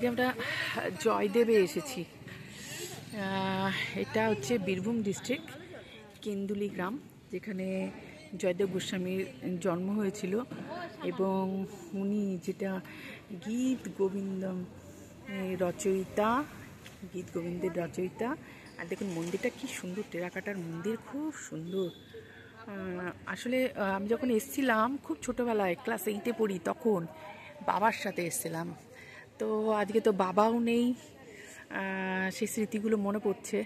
আজকে আমরা জয়দেবে এসেছি। এটা হচ্ছে বীরভূম ডিস্ট্রিক্ট কেন্দুলি গ্রাম, যেখানে জয়দেব গোস্বামীর জন্ম হয়েছিল এবং উনি যেটা গীত গোবিন্দম রচয়িতা, গীত গোবিন্দের রচয়িতা। আর দেখুন মন্দিরটা কি সুন্দর, টেরাকাটার মন্দির, খুব সুন্দর। আসলে আমি যখন এসেছিলাম খুব ছোটোবেলায়, ক্লাস 8-এ পড়ি, তখন বাবার সাথে এসেছিলাম। তো আজকে তো বাবাও নেই, সেই স্মৃতিগুলো মনে পড়ছে।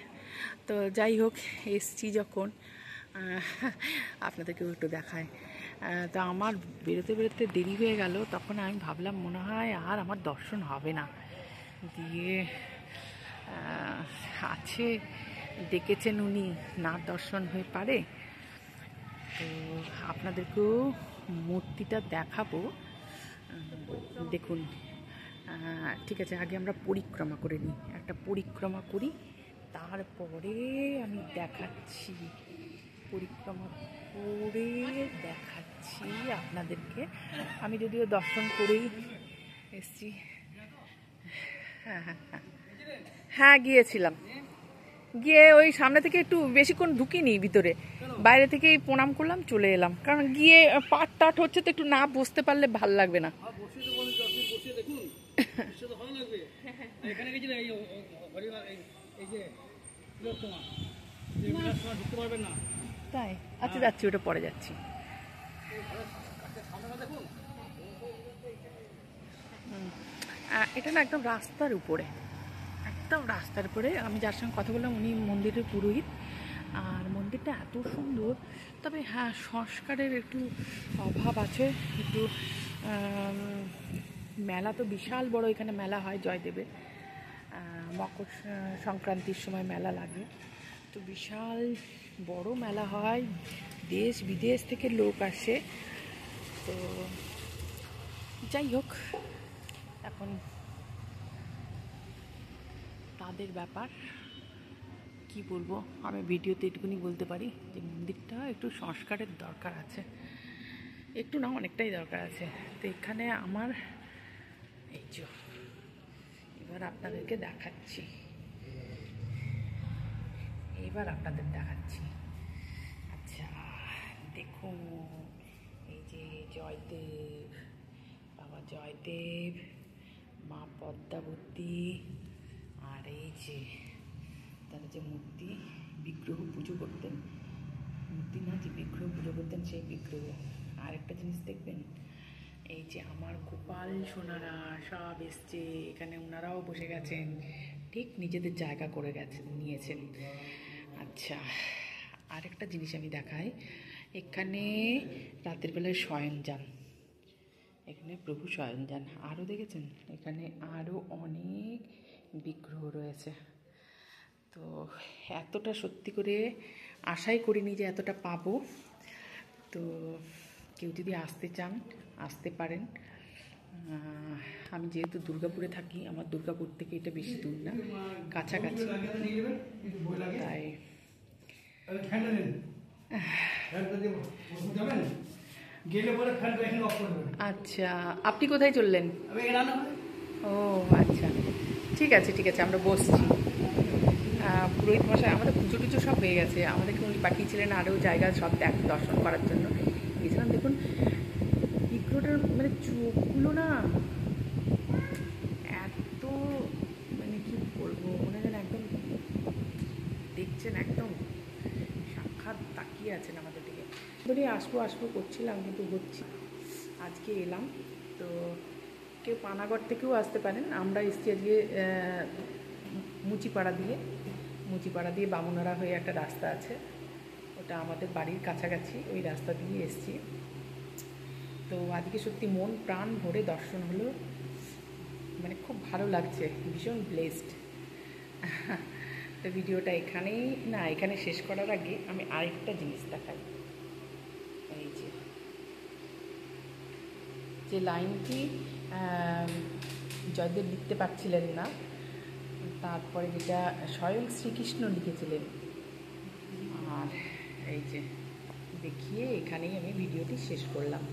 তো যাই হোক, এসছি যখন আপনাদেরকেও একটু দেখায়। তো আমার বেরোতে বেরোতে দেরি হয়ে গেল, তখন আমি ভাবলাম মনে হয় আর আমার দর্শন হবে না। দিয়ে আছে, ডেকেছেন উনি, না দর্শন হয়ে পারে। তো আপনাদেরকেও মূর্তিটা দেখাবো, দেখুন। ঠিক আছে, আগে আমরা পরিক্রমা করে নিই, একটা পরিক্রমা করি, তারপরে আমি দেখাচ্ছি। পরিক্রমা করে দেখাচ্ছি আপনাদেরকে। আমি যদিও দর্শন করেই এসছি। হ্যাঁ গিয়েছিলাম, গিয়ে ওই সামনে থেকে একটু বেশিক্ষণ ঢুকিনি ভিতরে, বাইরে থেকেই প্রণাম করলাম, চলে এলাম। কারণ গিয়ে পাট টাট হচ্ছে তো, একটু না বসতে পারলে ভাল লাগবে না। তাই আচ্ছা, যাচ্ছি, ওটা পরে যাচ্ছি। এটা না একদম রাস্তার উপরে, একদম রাস্তার উপরে। আমি যার সঙ্গে কথা বললাম উনি মন্দিরের পুরোহিত। আর মন্দিরটা এত সুন্দর, তবে হ্যাঁ সংস্কারের একটু অভাব আছে। একটু মেলা তো বিশাল বড় এখানে মেলা হয় জয়দেবের, মকর সংক্রান্তির সময় মেলা লাগে, তো বিশাল বড় মেলা হয়, দেশ বিদেশ থেকে লোক আসে। তো যাই হোক, এখন তাদের ব্যাপার, কি বলবো। আমি ভিডিওতে এটুকুনি বলতে পারি যে মন্দিরটা একটু সংস্কারের দরকার আছে, একটু না অনেকটাই দরকার আছে। তো এখানে আমার এই যে, এবার আপনাদেরকে দেখাচ্ছি, আচ্ছা দেখুন, এই যে জয়দেব, বাবা জয়দেব, মা পদ্মাবতী, আর এই যে তারা যে মূর্তি, বিগ্রহ পুজো করতেন, মূর্তি না, যে বিগ্রহ পুজো করতেন সেই বিগ্রহ। আর একটা জিনিস দেখবেন, এই যে আমার গোপাল সোনারা সব এসছে এখানে, ওনারাও বসে গেছেন, ঠিক নিজেদের জায়গা করে নিয়েছেন। আচ্ছা, আরেকটা জিনিস আমি দেখাই, এখানে রাতের বেলায় শয়ন যান, এখানে প্রভু শয়ন যান। আরও দেখেছেন এখানে আরও অনেক বিগ্রহ রয়েছে। তো এতটা সত্যি করে আশাই করিনি যে এতটা পাবো। তো কেউ যদি আসতে চান আসতে পারেন। আমি যেহেতু দুর্গাপুরে থাকি, আমার দুর্গাপুর থেকে এটা বেশি দূর না, কাছাকাছি, তাই আচ্ছা। আপনি কোথায় চললেন? ও আচ্ছা, ঠিক আছে ঠিক আছে, আমরা বসছি। পুরোহিত মশাই আমাদের পুজো টুজো সব হয়ে গেছে, আমাদেরকে উনি পাঠিয়েছিলেন আরও জায়গা সব দর্শন করার জন্য। গেছিলাম, দেখুন বিগ্রহটার মানে চোখগুলো না এত, মানে কি বলবো, মনে হয় একদম দেখছেন, একদম সাক্ষাৎ তাকিয়ে আছেন আমাদের দিকে। ধরে আসবো করছিলাম, কিন্তু হচ্ছে আজকে এলাম। তো কেউ পানাগড় থেকেও আসতে পারেন, আমরা এসছি আজকে মুচিপাড়া দিয়ে বামুনারা হয়ে একটা রাস্তা আছে, ওটা আমাদের বাড়ির কাছাকাছি, ওই রাস্তা দিয়ে এসছি। তো আজকে সত্যি মন প্রাণ ভরে দর্শন হলো, মানে খুব ভালো লাগছে, ভীষণ ব্লেসড। তো ভিডিওটা এখানে শেষ করার আগে আমি আরেকটা জিনিস দেখাই। এই যে লাইনটি জয়দেব লিখতে পারছিলেন না, তারপরে যেটা স্বয়ং শ্রীকৃষ্ণ লিখেছিলেন। আর এই যে দেখিয়ে এখানেই আমি ভিডিওটি শেষ করলাম।